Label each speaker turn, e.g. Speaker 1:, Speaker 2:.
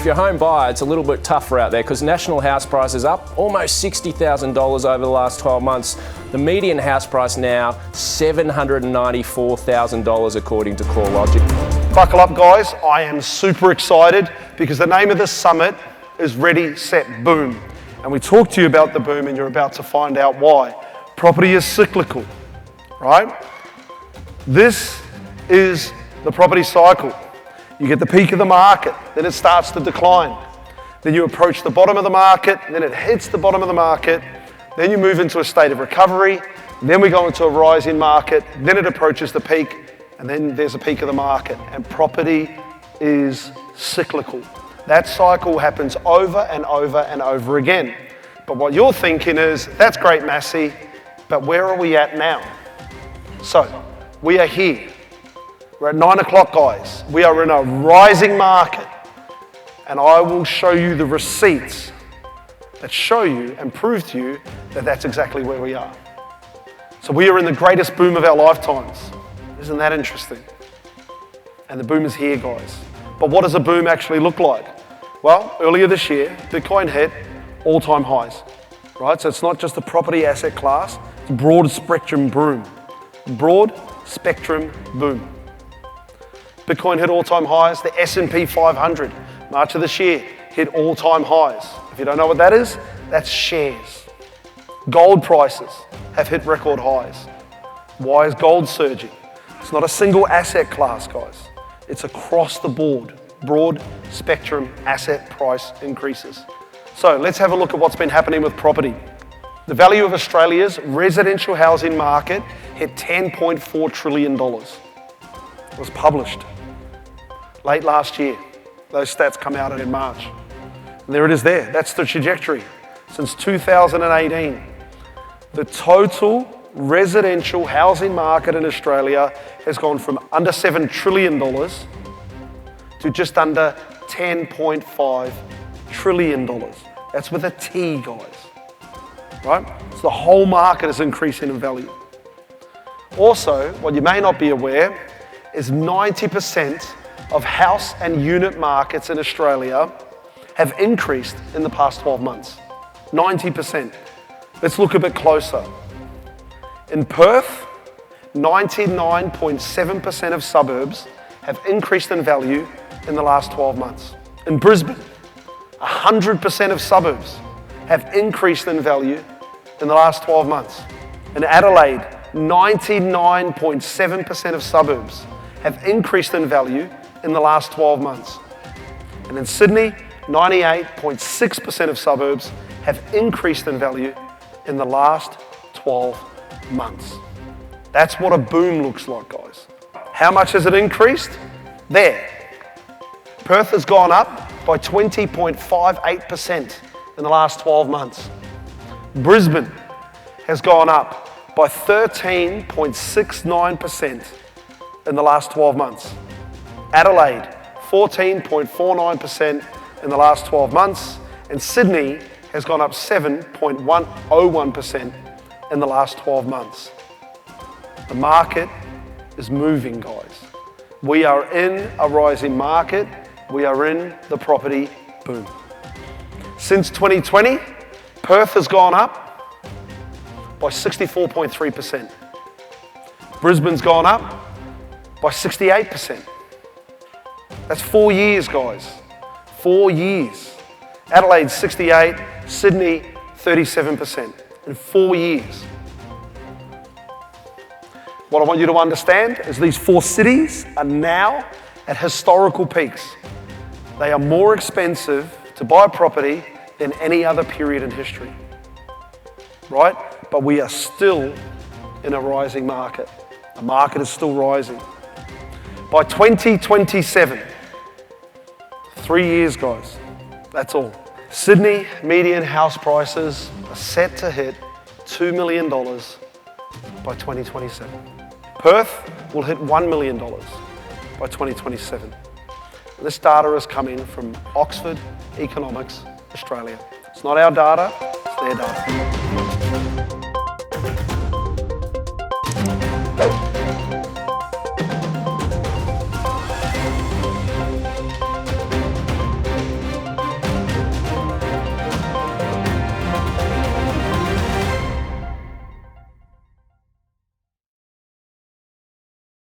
Speaker 1: If you're a home buyer, it's a little bit tougher out there because national house prices up almost $60,000 over the last 12 months. The median house price now, $794,000 according to CoreLogic.
Speaker 2: Buckle up, guys. I am super excited because the name of this summit is Ready, Set, Boom. And we talked to you about the boom and you're about to find out why. Property is cyclical, right? This is the property cycle. You get the peak of the market, then it starts to decline. Then you approach the bottom of the market, then it hits the bottom of the market, then you move into a state of recovery, then we go into a rising market, then it approaches the peak, and then there's a peak of the market. And property is cyclical. That cycle happens over and over and over again. But what you're thinking is, that's great, Massey, but where are we at now? So, we are here. We're at 9 o'clock, guys. We are in a rising market. And I will show you the receipts that show you and prove to you that that's exactly where we are. So we are in the greatest boom of our lifetimes. Isn't that interesting? And the boom is here, guys. But what does a boom actually look like? Well, earlier this year, Bitcoin hit all-time highs, right? So it's not just a property asset class, it's a broad spectrum boom. Broad spectrum boom. Bitcoin hit all-time highs. The S&P 500, March of this year, hit all-time highs. If you don't know what that is, that's shares. Gold prices have hit record highs. Why is gold surging? It's not a single asset class, guys. It's across the board, broad spectrum asset price increases. So let's have a look at what's been happening with property. The value of Australia's residential housing market hit $10.4 trillion. It was published late last year. Those stats come out in March. And there it is there. That's the trajectory. Since 2018, the total residential housing market in Australia has gone from under $7 trillion to just under $10.5 trillion. That's with a T, guys. Right? So the whole market is increasing in value. Also, what you may not be aware is 90% of house and unit markets in Australia have increased in the past 12 months. 90%. Let's look a bit closer. In Perth, 99.7% of suburbs have increased in value in the last 12 months. In Brisbane, 100% of suburbs have increased in value in the last 12 months. In Adelaide, 99.7% of suburbs have increased in value in the last 12 months. And in Sydney, 98.6% of suburbs have increased in value in the last 12 months. That's what a boom looks like, guys. How much has it increased? There. Perth has gone up by 20.58% in the last 12 months. Brisbane has gone up by 13.69% in the last 12 months. Adelaide, 14.49% in the last 12 months. And Sydney has gone up 7.101% in the last 12 months. The market is moving, guys. We are in a rising market. We are in the property boom. Since 2020, Perth has gone up by 64.3%. Brisbane's gone up by 68%. That's 4 years, guys. 4 years. Adelaide, 68, Sydney, 37% in 4 years. What I want you to understand is these 4 cities are now at historical peaks. They are more expensive to buy property than any other period in history, right? But we are still in a rising market. The market is still rising. By 2027, 3 years, guys, that's all. Sydney median house prices are set to hit $2 million by 2027. Perth will hit $1 million by 2027. And this data is coming from Oxford Economics, Australia. It's not our data, it's their data.